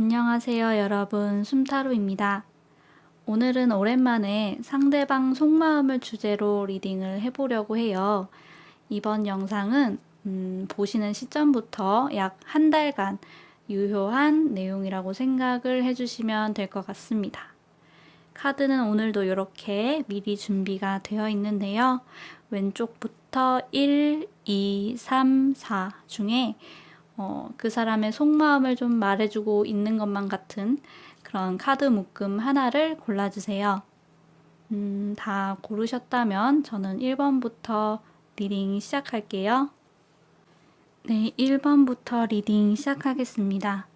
안녕하세요, 여러분. 숨타로입니다. 오늘은 오랜만에 상대방 속마음을 주제로 리딩을 해보려고 해요. 이번 영상은 보시는 시점부터 약 한 달간 유효한 내용이라고 생각을 해주시면 될 것 같습니다. 카드는 오늘도 이렇게 미리 준비가 되어 있는데요. 왼쪽부터 1, 2, 3, 4 중에 그 사람의 속마음을 좀 말해주고 있는 것만 같은 그런 카드 묶음 하나를 골라주세요. 다 고르셨다면 저는 1번부터 리딩 시작할게요. 네, 1번부터 리딩 시작하겠습니다.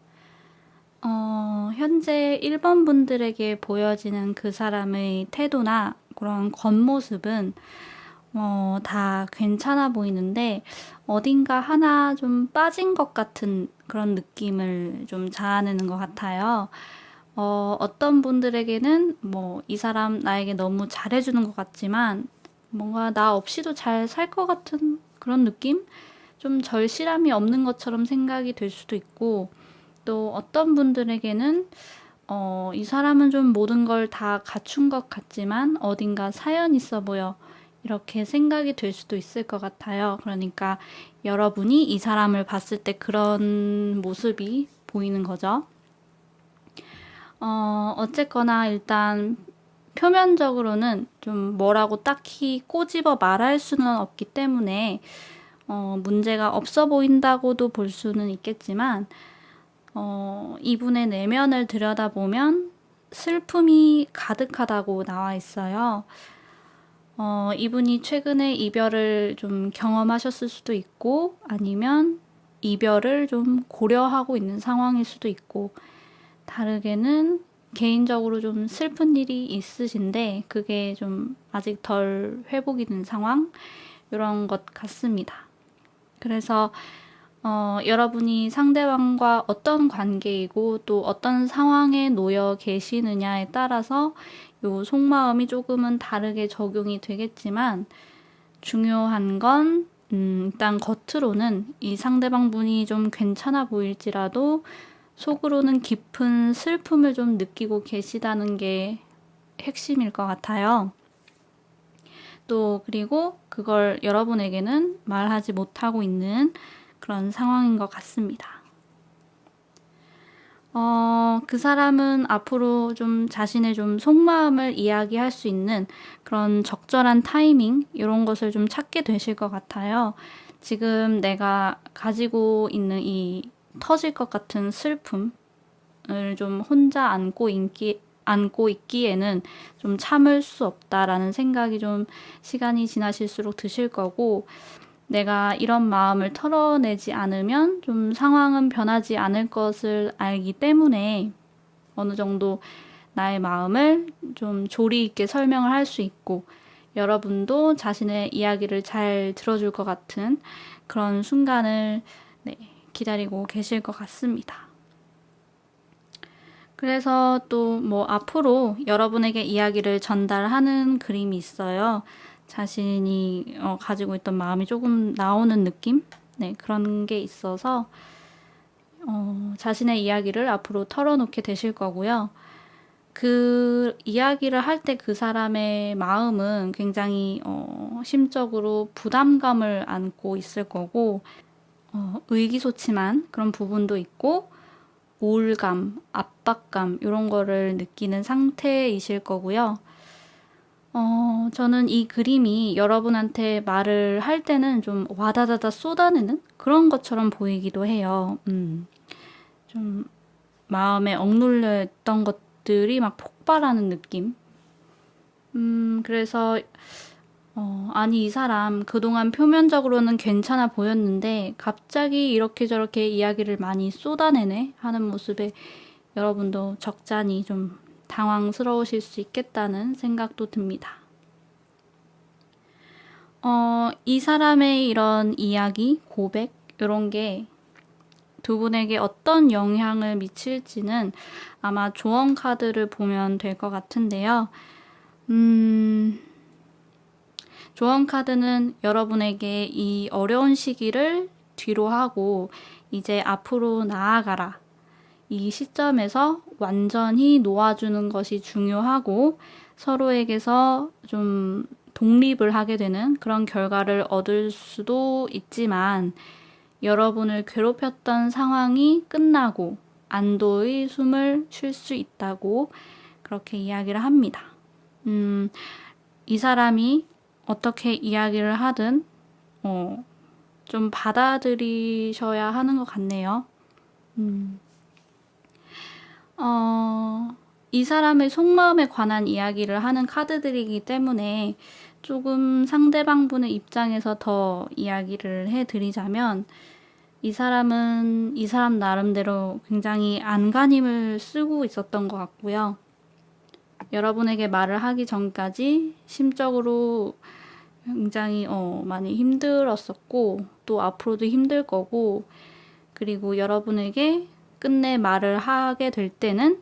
현재 1번 분들에게 보여지는 그 사람의 태도나 그런 겉모습은 다 괜찮아 보이는데 어딘가 하나 좀 빠진 것 같은 그런 느낌을 좀 자아내는 것 같아요. 어떤 분들에게는 이 사람 나에게 너무 잘해주는 것 같지만 뭔가 나 없이도 잘 살 것 같은 그런 느낌? 좀 절실함이 없는 것처럼 생각이 될 수도 있고, 또 어떤 분들에게는 이 사람은 좀 모든 걸 다 갖춘 것 같지만 어딘가 사연 있어 보여. 이렇게 생각이 될 수도 있을 것 같아요. 그러니까 여러분이 이 사람을 봤을 때 그런 모습이 보이는 거죠. 어쨌거나 일단 표면적으로는 좀 뭐라고 딱히 꼬집어 말할 수는 없기 때문에 문제가 없어 보인다고도 볼 수는 있겠지만 이분의 내면을 들여다보면 슬픔이 가득하다고 나와 있어요. 이분이 최근에 이별을 좀 경험하셨을 수도 있고 아니면 이별을 좀 고려하고 있는 상황일 수도 있고 다르게는 개인적으로 좀 슬픈 일이 있으신데 그게 좀 아직 덜 회복이 된 상황 이런 것 같습니다. 그래서 여러분이 상대방과 어떤 관계이고 또 어떤 상황에 놓여 계시느냐에 따라서 요 속마음이 조금은 다르게 적용이 되겠지만 중요한 건 일단 겉으로는 이 상대방 분이 좀 괜찮아 보일지라도 속으로는 깊은 슬픔을 좀 느끼고 계시다는 게 핵심일 것 같아요. 또 그리고 그걸 여러분에게는 말하지 못하고 있는 그런 상황인 것 같습니다. 그 사람은 앞으로 좀 자신의 좀 속마음을 이야기할 수 있는 그런 적절한 타이밍, 이런 것을 좀 찾게 되실 것 같아요. 지금 내가 가지고 있는 이 터질 것 같은 슬픔을 좀 혼자 안고 있기에는 좀 참을 수 없다라는 생각이 좀 시간이 지나실수록 드실 거고, 내가 이런 마음을 털어내지 않으면 좀 상황은 변하지 않을 것을 알기 때문에 어느 정도 나의 마음을 좀 조리 있게 설명을 할 수 있고 여러분도 자신의 이야기를 잘 들어줄 것 같은 그런 순간을 기다리고 계실 것 같습니다. 그래서 또 앞으로 여러분에게 이야기를 전달하는 그림이 있어요. 자신이 가지고 있던 마음이 조금 나오는 느낌? 네, 그런 게 있어서 자신의 이야기를 앞으로 털어놓게 되실 거고요. 그 이야기를 할 때 그 사람의 마음은 굉장히 심적으로 부담감을 안고 있을 거고 의기소침한 그런 부분도 있고 우울감, 압박감 이런 거를 느끼는 상태이실 거고요. 저는 이 그림이 여러분한테 말을 할 때는 좀 와다다다 쏟아내는 그런 것처럼 보이기도 해요. 좀 마음에 억눌려 있던 것들이 막 폭발하는 느낌. 그래서 아니 이 사람 그동안 표면적으로는 괜찮아 보였는데 갑자기 이렇게 저렇게 이야기를 많이 쏟아내네 하는 모습에 여러분도 적잖이 좀 당황스러우실 수 있겠다는 생각도 듭니다. 이 사람의 이런 이야기, 고백 이런 게 두 분에게 어떤 영향을 미칠지는 아마 조언 카드를 보면 될 것 같은데요. 조언 카드는 여러분에게 이 어려운 시기를 뒤로 하고 이제 앞으로 나아가라. 이 시점에서 완전히 놓아주는 것이 중요하고 서로에게서 좀 독립을 하게 되는 그런 결과를 얻을 수도 있지만 여러분을 괴롭혔던 상황이 끝나고 안도의 숨을 쉴 수 있다고 그렇게 이야기를 합니다. 이 사람이 어떻게 이야기를 하든 좀 받아들이셔야 하는 것 같네요. 이 사람의 속마음에 관한 이야기를 하는 카드들이기 때문에 조금 상대방분의 입장에서 더 이야기를 해드리자면 이 사람은 이 사람 나름대로 굉장히 안간힘을 쓰고 있었던 것 같고요. 여러분에게 말을 하기 전까지 심적으로 굉장히 많이 힘들었었고 또 앞으로도 힘들 거고 그리고 여러분에게 끝내 말을 하게 될 때는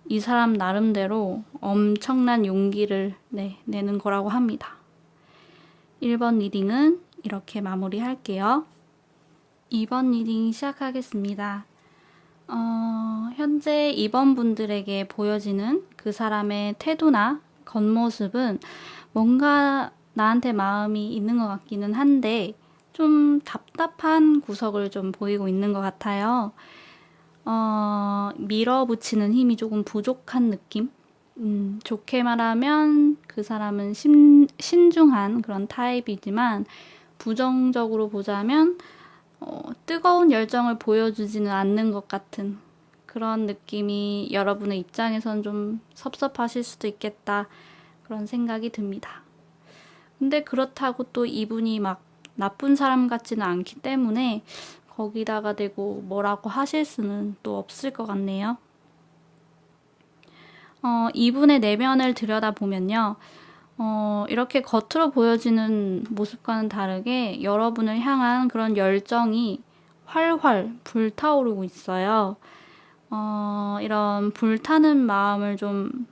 이 사람 나름대로 엄청난 용기를 내는 거라고 합니다. 1번 리딩은 이렇게 마무리할게요. 2번 리딩 시작하겠습니다. 현재 2번 분들에게 보여지는 그 사람의 태도나 겉모습은 뭔가 나한테 마음이 있는 것 같기는 한데 좀 답답한 구석을 좀 보이고 있는 것 같아요. 밀어붙이는 힘이 조금 부족한 느낌? 좋게 말하면 그 사람은 신중한 그런 타입이지만 부정적으로 보자면 뜨거운 열정을 보여주지는 않는 것 같은 그런 느낌이 여러분의 입장에선 좀 섭섭하실 수도 있겠다 그런 생각이 듭니다. 근데 그렇다고 또 이분이 막 나쁜 사람 같지는 않기 때문에 거기다가 대고 뭐라고 하실 수는 또 없을 것 같네요. 이분의 내면을 들여다보면요. 이렇게 겉으로 보여지는 모습과는 다르게 여러분을 향한 그런 열정이 활활 불타오르고 있어요. 이런 불타는 마음을 좀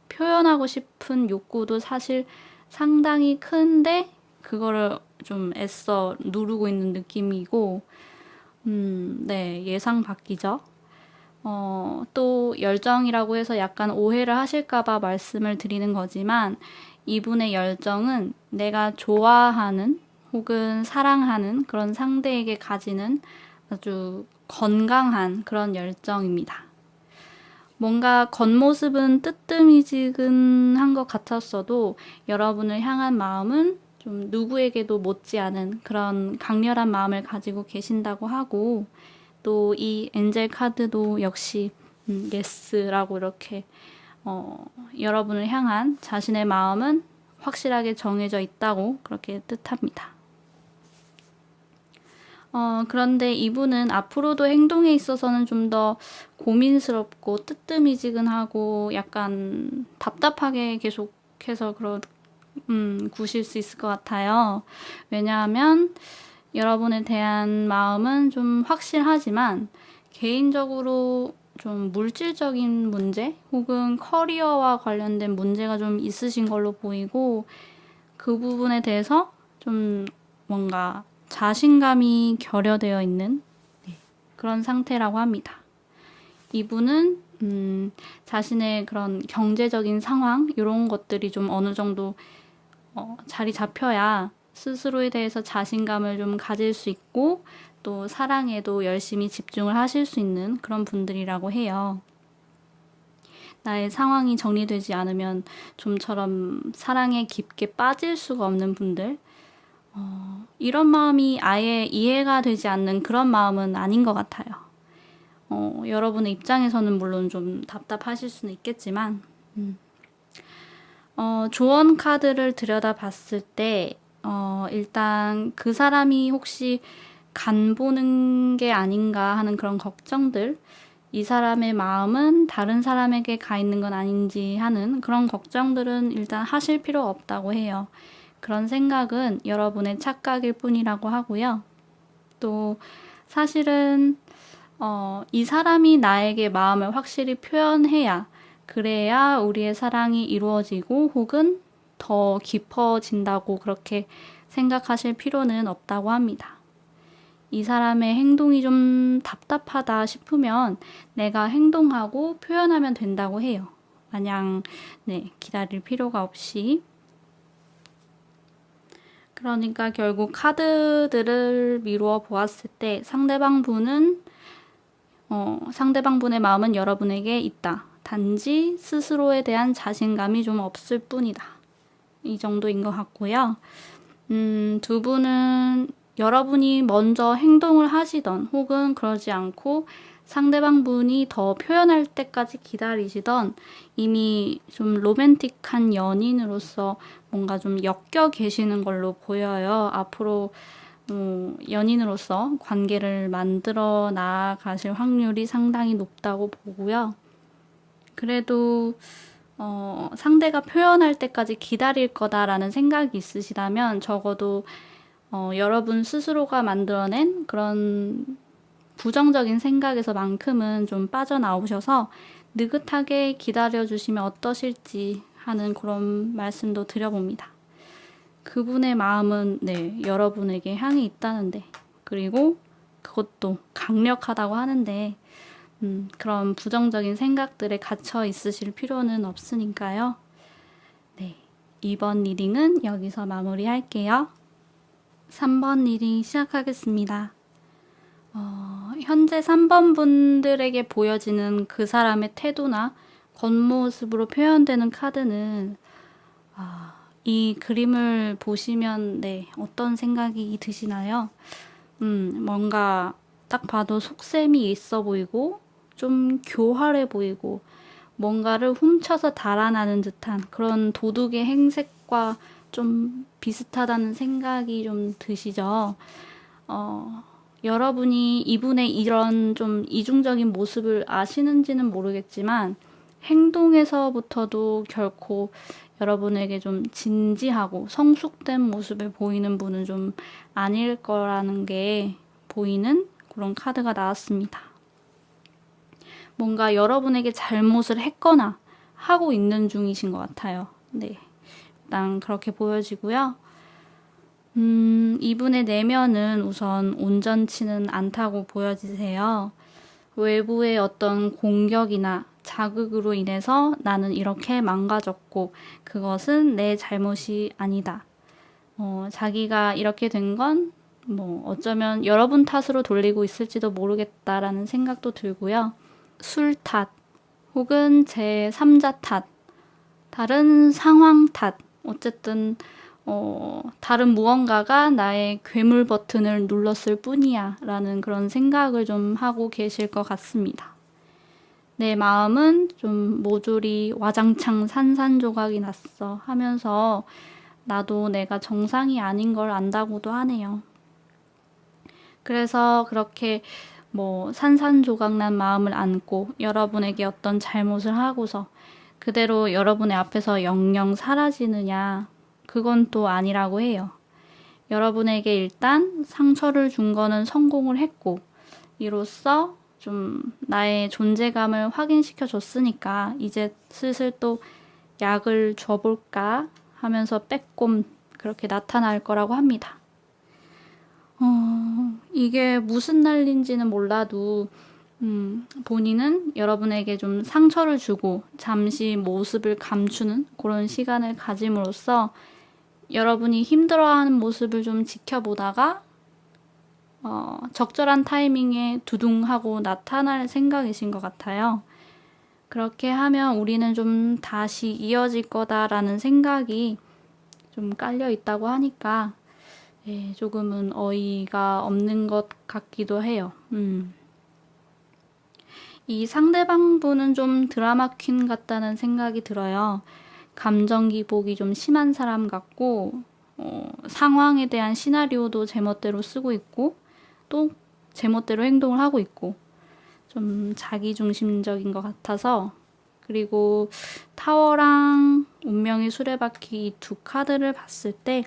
표현하고 싶은 욕구도 사실 상당히 큰데 그거를 좀 애써 누르고 있는 느낌이고 네, 예상 밖이죠. 또 열정이라고 해서 약간 오해를 하실까봐 말씀을 드리는 거지만 이분의 열정은 내가 좋아하는 혹은 사랑하는 그런 상대에게 가지는 아주 건강한 그런 열정입니다. 뭔가 겉모습은 뜨뜻미지근한 것 같았어도 여러분을 향한 마음은 좀 누구에게도 못지않은 그런 강렬한 마음을 가지고 계신다고 하고 또 이 엔젤 카드도 역시 예스라고 이렇게 여러분을 향한 자신의 마음은 확실하게 정해져 있다고 그렇게 뜻합니다. 그런데 이분은 앞으로도 행동에 있어서는 좀 더 고민스럽고 뜨뜻미지근하고 약간 답답하게 계속해서 구실 수 있을 것 같아요. 왜냐하면 여러분에 대한 마음은 좀 확실하지만 개인적으로 좀 물질적인 문제 혹은 커리어와 관련된 문제가 좀 있으신 걸로 보이고 그 부분에 대해서 좀 뭔가 자신감이 결여되어 있는 그런 상태라고 합니다. 이분은 자신의 그런 경제적인 상황 이런 것들이 좀 어느 정도 자리 잡혀야 스스로에 대해서 자신감을 좀 가질 수 있고 또 사랑에도 열심히 집중을 하실 수 있는 그런 분들이라고 해요. 나의 상황이 정리되지 않으면 좀처럼 사랑에 깊게 빠질 수가 없는 분들 이런 마음이 아예 이해가 되지 않는 그런 마음은 아닌 것 같아요. 여러분의 입장에서는 물론 좀 답답하실 수는 있겠지만 조언 카드를 들여다봤을 때 일단 그 사람이 혹시 간 보는 게 아닌가 하는 그런 걱정들 이 사람의 마음은 다른 사람에게 가 있는 건 아닌지 하는 그런 걱정들은 일단 하실 필요 없다고 해요. 그런 생각은 여러분의 착각일 뿐이라고 하고요. 또 사실은 이 사람이 나에게 마음을 확실히 표현해야 그래야 우리의 사랑이 이루어지고 혹은 더 깊어진다고 그렇게 생각하실 필요는 없다고 합니다. 이 사람의 행동이 좀 답답하다 싶으면 내가 행동하고 표현하면 된다고 해요. 마냥 기다릴 필요가 없이. 그러니까 결국 카드들을 미루어 보았을 때 상대방 분의 마음은 여러분에게 있다. 단지 스스로에 대한 자신감이 좀 없을 뿐이다. 이 정도인 것 같고요. 두 분은 여러분이 먼저 행동을 하시던 혹은 그러지 않고 상대방 분이 더 표현할 때까지 기다리시던 이미 좀 로맨틱한 연인으로서 뭔가 좀 엮여 계시는 걸로 보여요. 앞으로 연인으로서 관계를 만들어 나가실 확률이 상당히 높다고 보고요. 그래도 상대가 표현할 때까지 기다릴 거다라는 생각이 있으시다면 적어도 여러분 스스로가 만들어낸 그런 부정적인 생각에서만큼은 좀 빠져나오셔서 느긋하게 기다려주시면 어떠실지 하는 그런 말씀도 드려봅니다. 그분의 마음은 여러분에게 향해 있다는데, 그리고 그것도 강력하다고 하는데 그런 부정적인 생각들에 갇혀 있으실 필요는 없으니까요. 이번 리딩은 여기서 마무리할게요. 3번 리딩 시작하겠습니다. 현재 3번 분들에게 보여지는 그 사람의 태도나 겉모습으로 표현되는 카드는 이 그림을 보시면 어떤 생각이 드시나요? 뭔가 딱 봐도 속셈이 있어 보이고 좀 교활해 보이고 뭔가를 훔쳐서 달아나는 듯한 그런 도둑의 행색과 좀 비슷하다는 생각이 좀 드시죠? 여러분이 이분의 이런 좀 이중적인 모습을 아시는지는 모르겠지만 행동에서부터도 결코 여러분에게 좀 진지하고 성숙된 모습을 보이는 분은 좀 아닐 거라는 게 보이는 그런 카드가 나왔습니다. 뭔가 여러분에게 잘못을 했거나 하고 있는 중이신 것 같아요. 일단 그렇게 보여지고요. 이분의 내면은 우선 온전치는 않다고 보여지세요. 외부의 어떤 공격이나 자극으로 인해서 나는 이렇게 망가졌고 그것은 내 잘못이 아니다. 자기가 이렇게 된 건 어쩌면 여러분 탓으로 돌리고 있을지도 모르겠다라는 생각도 들고요. 술 탓, 혹은 제3자 탓, 다른 상황 탓, 어쨌든 다른 무언가가 나의 괴물 버튼을 눌렀을 뿐이야 라는 그런 생각을 좀 하고 계실 것 같습니다. 내 마음은 좀 모조리 와장창 산산조각이 났어 하면서 나도 내가 정상이 아닌 걸 안다고도 하네요. 그래서 그렇게 산산조각난 마음을 안고 여러분에게 어떤 잘못을 하고서 그대로 여러분의 앞에서 영영 사라지느냐, 그건 또 아니라고 해요. 여러분에게 일단 상처를 준 거는 성공을 했고 이로써 좀 나의 존재감을 확인시켜 줬으니까 이제 슬슬 또 약을 줘볼까 하면서 빼꼼 그렇게 나타날 거라고 합니다. 이게 무슨 난리인지는 몰라도 본인은 여러분에게 좀 상처를 주고 잠시 모습을 감추는 그런 시간을 가짐으로써 여러분이 힘들어하는 모습을 좀 지켜보다가 적절한 타이밍에 두둥하고 나타날 생각이신 것 같아요. 그렇게 하면 우리는 좀 다시 이어질 거다라는 생각이 좀 깔려 있다고 하니까 조금은 어이가 없는 것 같기도 해요. 이 상대방 분은 좀 드라마 퀸 같다는 생각이 들어요. 감정 기복이 좀 심한 사람 같고 상황에 대한 시나리오도 제멋대로 쓰고 있고 또 제멋대로 행동을 하고 있고 좀 자기중심적인 것 같아서, 그리고 타워랑 운명의 수레바퀴 이 두 카드를 봤을 때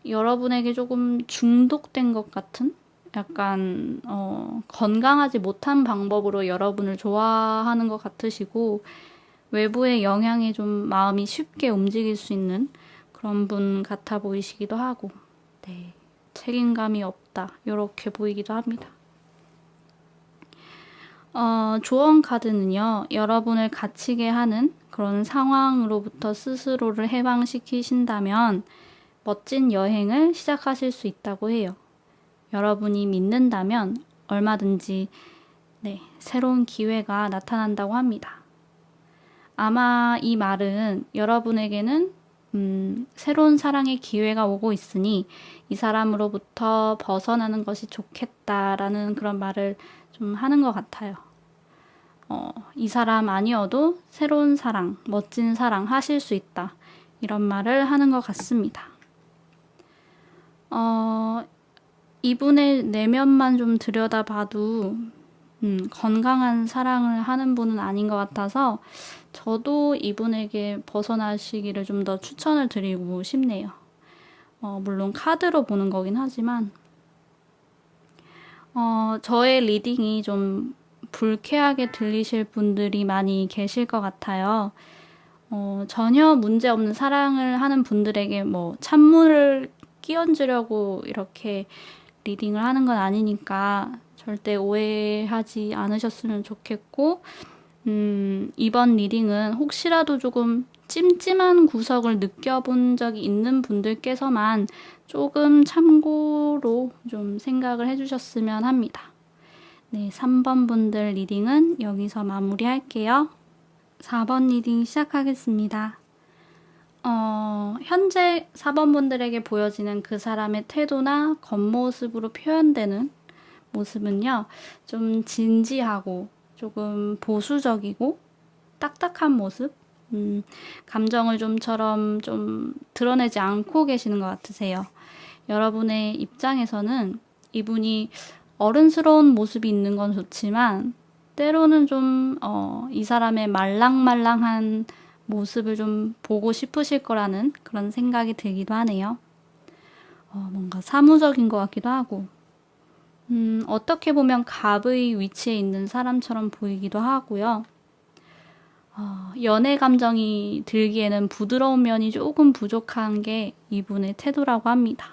여러분에게 조금 중독된 것 같은 약간 건강하지 못한 방법으로 여러분을 좋아하는 것 같으시고 외부의 영향에 좀 마음이 쉽게 움직일 수 있는 그런 분 같아 보이시기도 하고 책임감이 없다. 이렇게 보이기도 합니다. 조언 카드는요, 여러분을 갇히게 하는 그런 상황으로부터 스스로를 해방시키신다면 멋진 여행을 시작하실 수 있다고 해요. 여러분이 믿는다면 얼마든지 새로운 기회가 나타난다고 합니다. 아마 이 말은 여러분에게는 새로운 사랑의 기회가 오고 있으니 이 사람으로부터 벗어나는 것이 좋겠다라는 그런 말을 좀 하는 것 같아요. 이 사람 아니어도 새로운 사랑, 멋진 사랑 하실 수 있다. 이런 말을 하는 것 같습니다. 이분의 내면만 좀 들여다봐도 건강한 사랑을 하는 분은 아닌 것 같아서 저도 이분에게 벗어나시기를 좀 더 추천을 드리고 싶네요. 물론 카드로 보는 거긴 하지만 저의 리딩이 좀 불쾌하게 들리실 분들이 많이 계실 것 같아요. 전혀 문제없는 사랑을 하는 분들에게 뭐 찬물을 끼얹으려고 이렇게 리딩을 하는 건 아니니까 절대 오해하지 않으셨으면 좋겠고, 이번 리딩은 혹시라도 조금 찜찜한 구석을 느껴본 적이 있는 분들께서만 조금 참고로 좀 생각을 해주셨으면 합니다. 네, 3번 분들 리딩은 여기서 마무리할게요. 4번 리딩 시작하겠습니다. 현재 4번 분들에게 보여지는 그 사람의 태도나 겉모습으로 표현되는 모습은요, 좀 진지하고 조금 보수적이고 딱딱한 모습, 감정을 좀처럼 좀 드러내지 않고 계시는 것 같으세요. 여러분의 입장에서는 이분이 어른스러운 모습이 있는 건 좋지만 때로는 좀 이 사람의 말랑말랑한 모습을 좀 보고 싶으실 거라는 그런 생각이 들기도 하네요. 뭔가 사무적인 것 같기도 하고 어떻게 보면 갑의 위치에 있는 사람처럼 보이기도 하고요. 연애 감정이 들기에는 부드러운 면이 조금 부족한 게 이분의 태도라고 합니다.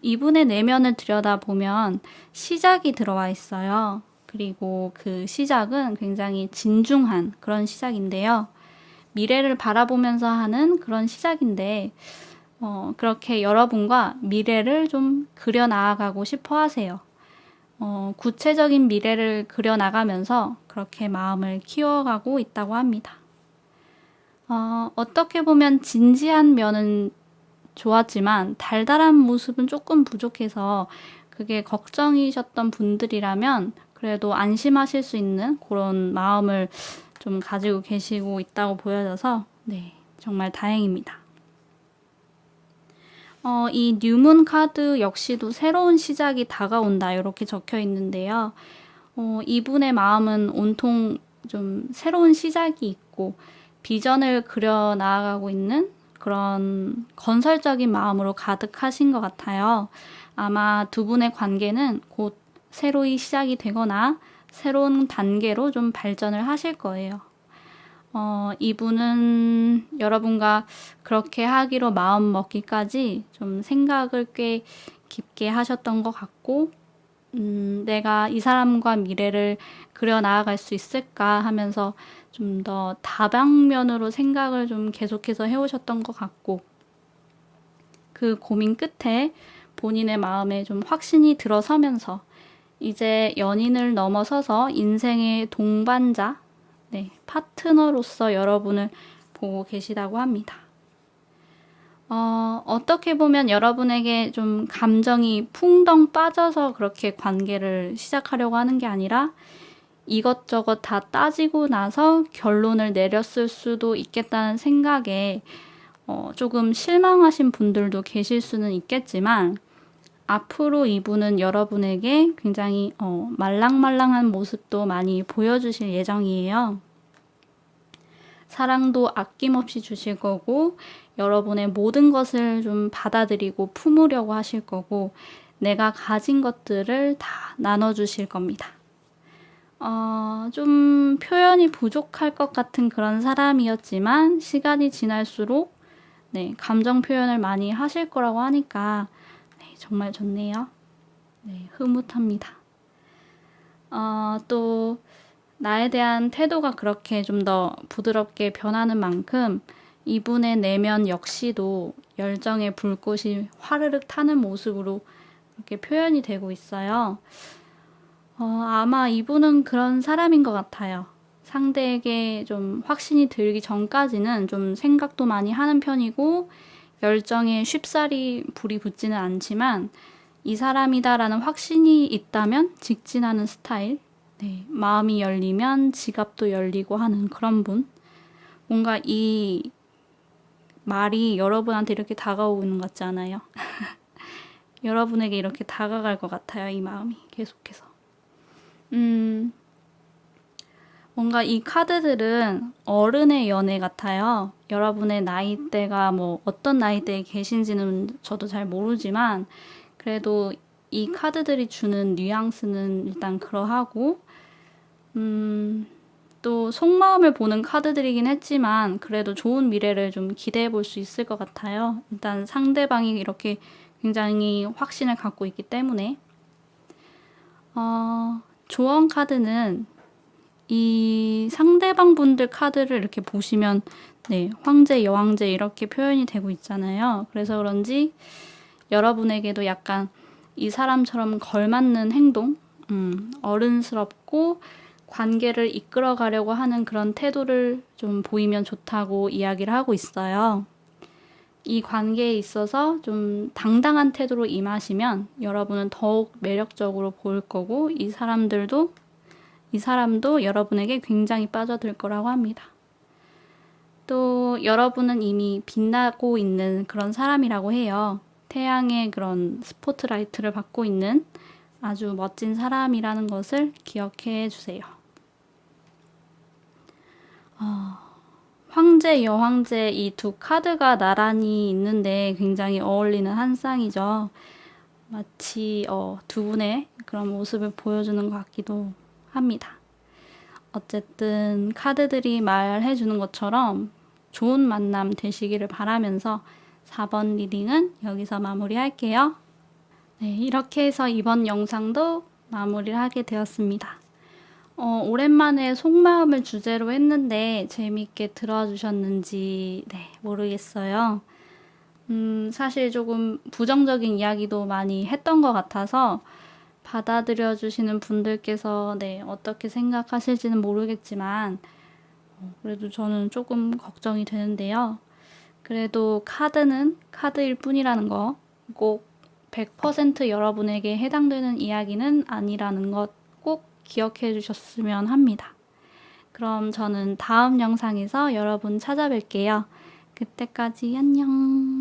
이분의 내면을 들여다보면 시작이 들어와 있어요. 그리고 그 시작은 굉장히 진중한 그런 시작인데요. 미래를 바라보면서 하는 그런 시작인데 그렇게 여러분과 미래를 좀 그려나가고 싶어 하세요. 구체적인 미래를 그려나가면서 그렇게 마음을 키워가고 있다고 합니다. 어떻게 보면 진지한 면은 좋았지만 달달한 모습은 조금 부족해서 그게 걱정이셨던 분들이라면 그래도 안심하실 수 있는 그런 마음을 좀 가지고 계시고 있다고 보여져서 정말 다행입니다. 이 뉴문 카드 역시도 새로운 시작이 다가온다 이렇게 적혀 있는데요. 이분의 마음은 온통 좀 새로운 시작이 있고 비전을 그려 나아가고 있는 그런 건설적인 마음으로 가득하신 것 같아요. 아마 두 분의 관계는 곧 새로이 시작이 되거나 새로운 단계로 좀 발전을 하실 거예요. 이분은 여러분과 그렇게 하기로 마음 먹기까지 좀 생각을 꽤 깊게 하셨던 것 같고, 내가 이 사람과 미래를 그려 나아갈 수 있을까 하면서 좀 더 다방면으로 생각을 좀 계속해서 해오셨던 것 같고, 그 고민 끝에 본인의 마음에 좀 확신이 들어서면서 이제 연인을 넘어서서 인생의 동반자, 파트너로서 여러분을 보고 계시다고 합니다. 어떻게 보면 여러분에게 좀 감정이 풍덩 빠져서 그렇게 관계를 시작하려고 하는 게 아니라 이것저것 다 따지고 나서 결론을 내렸을 수도 있겠다는 생각에 조금 실망하신 분들도 계실 수는 있겠지만 앞으로 이분은 여러분에게 굉장히 말랑말랑한 모습도 많이 보여주실 예정이에요. 사랑도 아낌없이 주실 거고 여러분의 모든 것을 좀 받아들이고 품으려고 하실 거고 내가 가진 것들을 다 나눠주실 겁니다. 좀 표현이 부족할 것 같은 그런 사람이었지만 시간이 지날수록 네, 감정 표현을 많이 하실 거라고 하니까 네, 정말 좋네요. 네, 흐뭇합니다. 또 나에 대한 태도가 그렇게 좀 더 부드럽게 변하는 만큼 이분의 내면 역시도 열정의 불꽃이 화르륵 타는 모습으로 이렇게 표현이 되고 있어요. 아마 이분은 그런 사람인 것 같아요. 상대에게 좀 확신이 들기 전까지는 좀 생각도 많이 하는 편이고 열정에 쉽사리 불이 붙지는 않지만 이 사람이다라는 확신이 있다면 직진하는 스타일. 네, 마음이 열리면 지갑도 열리고 하는 그런 분. 뭔가 이 말이 여러분한테 이렇게 다가오는 것 같지 않아요? 여러분에게 이렇게 다가갈 것 같아요, 이 마음이 계속해서. 뭔가 이 카드들은 어른의 연애 같아요. 여러분의 나이대가 뭐 어떤 나이대에 계신지는 저도 잘 모르지만 그래도 이 카드들이 주는 뉘앙스는 일단 그러하고 또 속마음을 보는 카드들이긴 했지만 그래도 좋은 미래를 좀 기대해 볼 수 있을 것 같아요. 일단 상대방이 이렇게 굉장히 확신을 갖고 있기 때문에 조언 카드는 이 상대방 분들 카드를 이렇게 보시면 네, 황제, 여왕제 이렇게 표현이 되고 있잖아요. 그래서 그런지 여러분에게도 약간 이 사람처럼 걸맞는 행동, 어른스럽고 관계를 이끌어가려고 하는 그런 태도를 좀 보이면 좋다고 이야기를 하고 있어요. 이 관계에 있어서 좀 당당한 태도로 임하시면 여러분은 더욱 매력적으로 보일 거고 이 사람도 여러분에게 굉장히 빠져들 거라고 합니다. 또 여러분은 이미 빛나고 있는 그런 사람이라고 해요. 태양의 그런 스포트라이트를 받고 있는 아주 멋진 사람이라는 것을 기억해 주세요. 황제, 여황제 이 두 카드가 나란히 있는데 굉장히 어울리는 한 쌍이죠. 마치 두 분의 그런 모습을 보여주는 것 같기도 합니다. 어쨌든 카드들이 말해주는 것처럼 좋은 만남 되시기를 바라면서 4번 리딩은 여기서 마무리할게요. 네, 이렇게 해서 이번 영상도 마무리를 하게 되었습니다. 오랜만에 속마음을 주제로 했는데 재미있게 들어주셨는지 모르겠어요. 사실 조금 부정적인 이야기도 많이 했던 것 같아서 받아들여 주시는 분들께서 어떻게 생각하실지는 모르겠지만 그래도 저는 조금 걱정이 되는데요. 그래도 카드는 카드일 뿐이라는 거, 꼭 100% 여러분에게 해당되는 이야기는 아니라는 것 꼭 기억해 주셨으면 합니다. 그럼 저는 다음 영상에서 여러분 찾아뵐게요. 그때까지 안녕.